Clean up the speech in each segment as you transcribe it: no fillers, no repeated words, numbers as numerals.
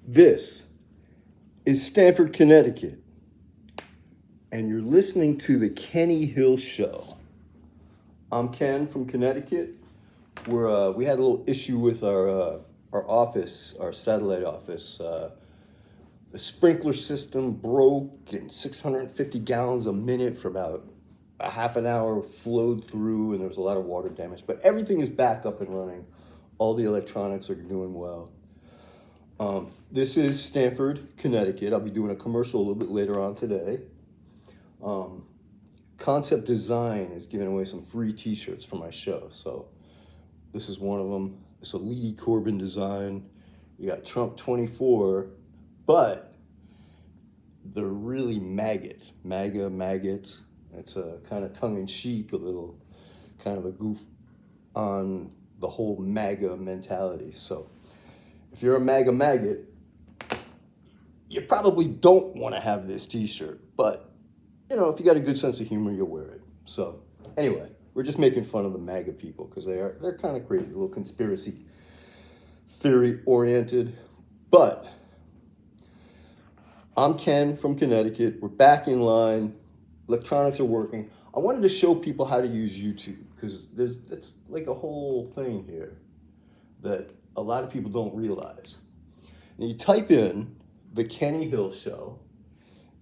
This is Stamford, Connecticut, and you're listening to the Kenny Hill Show. I'm Ken from Connecticut. We had a little issue with our office, our satellite office. The sprinkler system broke, and 650 gallons a minute for about a half an hour flowed through, and there was a lot of water damage. But everything is back up and running. All the electronics are doing well. This is Stamford, Connecticut. I'll be doing a commercial a little bit later on today. Concept Design is giving away some free t-shirts for my show. So this is one of them. It's a Leedy Corbin design. You got Trump 24, but they're really maggots. Maggots. It's a kind of tongue-in-cheek, a little kind of a goof on the whole MAGA mentality. So if you're a MAGA maggot, you probably don't want to have this t-shirt, but you know, if you got a good sense of humor, you'll wear it. So anyway, we're just making fun of the MAGA people because they're kind of crazy, a little conspiracy theory oriented. But I'm Ken from Connecticut. We're back in line. Electronics are working. I wanted to show people how to use YouTube because it's like a whole thing here that a lot of people don't realize. And you type in the Kenny Hill Show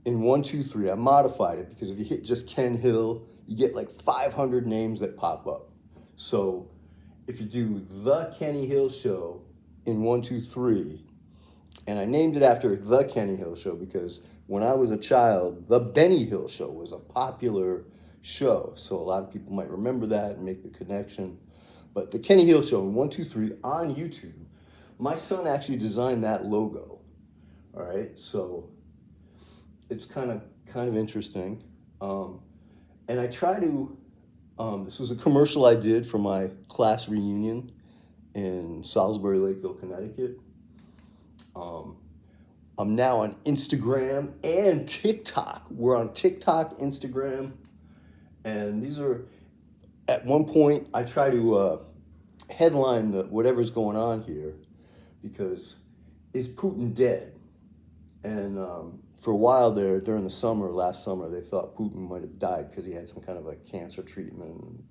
in 123. I modified it because if you hit just Ken Hill, you get like 500 names that pop up. So if you do the Kenny Hill Show in 123, and I named it after the Kenny Hill Show because when I was a child, the Benny Hill Show was a popular show. So a lot of people might remember that and make the connection. But the Kenny Hill Show in 123 on YouTube, my son actually designed that logo. All right, so it's kind of interesting. And I try to, this was a commercial I did for my class reunion in Salisbury, Lakeville, Connecticut. I'm now on Instagram and TikTok. We're on TikTok, Instagram, and these are, at one point, I try to headline whatever's going on here because is Putin dead? And for a while there, during the summer, last summer, they thought Putin might have died because he had some kind of a cancer treatment. And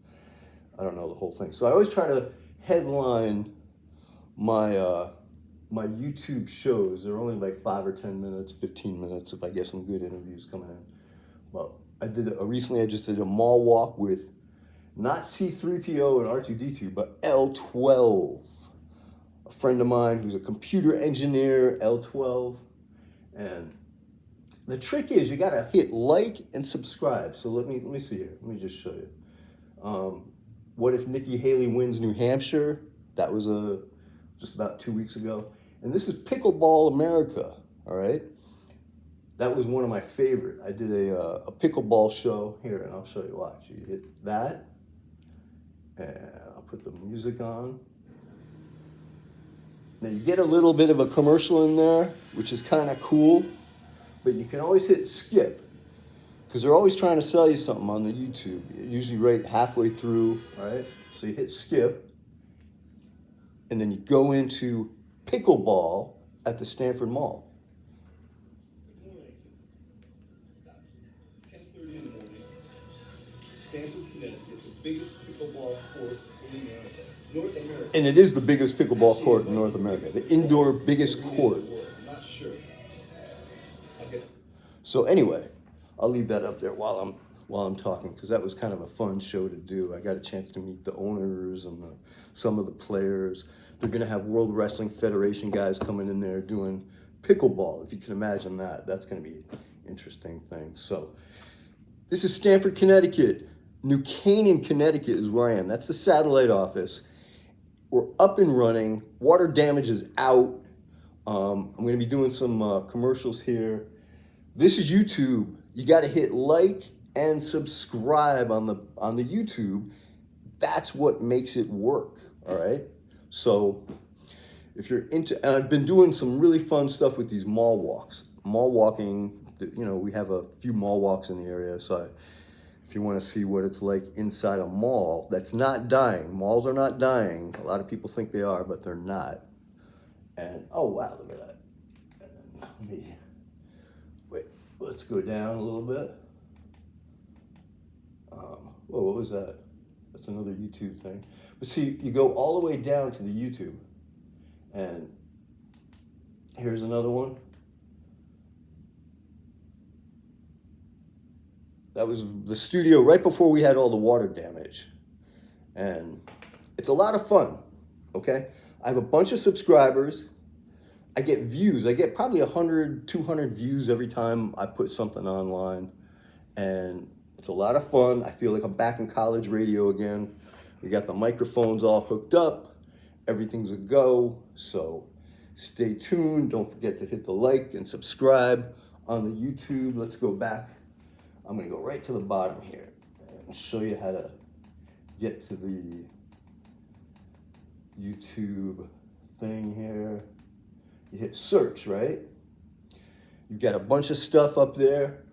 I don't know the whole thing. So I always try to headline my my YouTube shows. They're only like 5 or 10 minutes, 15 minutes if I get some good interviews coming in. Well, recently I just did a mall walk with not C3PO and R2D2, but L12. A friend of mine who's a computer engineer, L12. And the trick is you gotta hit like and subscribe. So let me see here. Let me just show you. What if Nikki Haley wins New Hampshire? That was just about 2 weeks ago. And this is Pickleball America, all right? That was one of my favorite. I did a pickleball show here, and I'll show you. Watch. You hit that, and I'll put the music on. Now you get a little bit of a commercial in there, which is kind of cool, but you can always hit skip because they're always trying to sell you something on the YouTube, usually right halfway through, all right? So you hit skip, and then you go into pickleball at the Stanford Mall. 10:30 in the morning, Stanford, Connecticut, the biggest pickleball court in America. North America. And it is the biggest pickleball court in North America, the indoor biggest court. I'm not sure. Okay. So anyway, I'll leave that up there while I'm talking because that was kind of a fun show to do. I got a chance to meet the owners and some of the players. They're going to have World Wrestling Federation guys coming in there doing pickleball. If you can imagine that, that's going to be an interesting thing. So this is Stamford, Connecticut. New Canaan, Connecticut is where I am. That's the satellite office. We're up and running. Water damage is out. I'm going to be doing some commercials here. This is YouTube. You got to hit like and subscribe on the YouTube. That's what makes it work. All right. So if you're into, and I've been doing some really fun stuff with these mall walks. Mall walking. You know, we have a few mall walks in the area. So if you want to see what it's like inside a mall that's not dying. Malls are not dying. A lot of people think they are, but they're not. And oh wow, look at that. Wait, let's go down a little bit. Whoa, what was that? That's another YouTube thing. But see, you go all the way down to the YouTube, and here's another one. That was the studio right before we had all the water damage. And it's a lot of fun, okay? I have a bunch of subscribers. I get views. I get probably 100, 200 views every time I put something online. And it's a lot of fun. I feel like I'm back in college radio again. We got the microphones all hooked up. Everything's a go. So stay tuned. Don't forget to hit the like and subscribe on the YouTube. Let's go back. I'm gonna go right to the bottom here and show you how to get to the YouTube thing here. You hit search, right? You've got a bunch of stuff up there.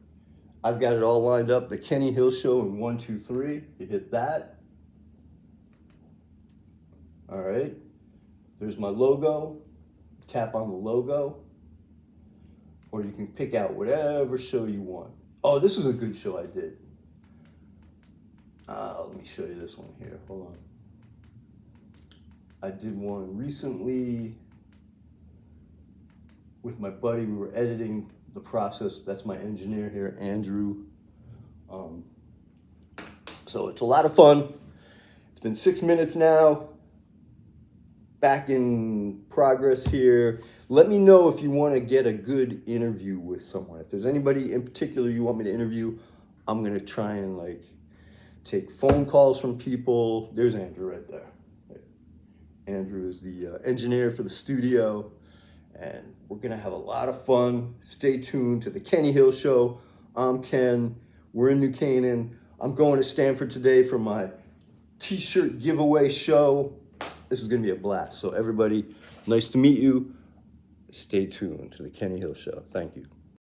I've got it all lined up. The Kenny Hill Show in 1, 2, 3. You hit that. All right. There's my logo. Tap on the logo. Or you can pick out whatever show you want. Oh, this was a good show I did. Let me show you this one here. Hold on. I did one recently with my buddy. We were editing the process. That's my engineer here, Andrew. So it's a lot of fun. It's been 6 minutes now. Back in progress here. Let me know if you want to get a good interview with someone. If there's anybody in particular you want me to interview, I'm going to try and like take phone calls from people. There's Andrew right there. Andrew is the engineer for the studio, and we're going to have a lot of fun. Stay tuned to the Kenny Hill Show. I'm Ken. We're in New Canaan. I'm going to Stanford today for my t-shirt giveaway show. This is going to be a blast. So everybody, nice to meet you. Stay tuned to the Kenny Hill Show. Thank you.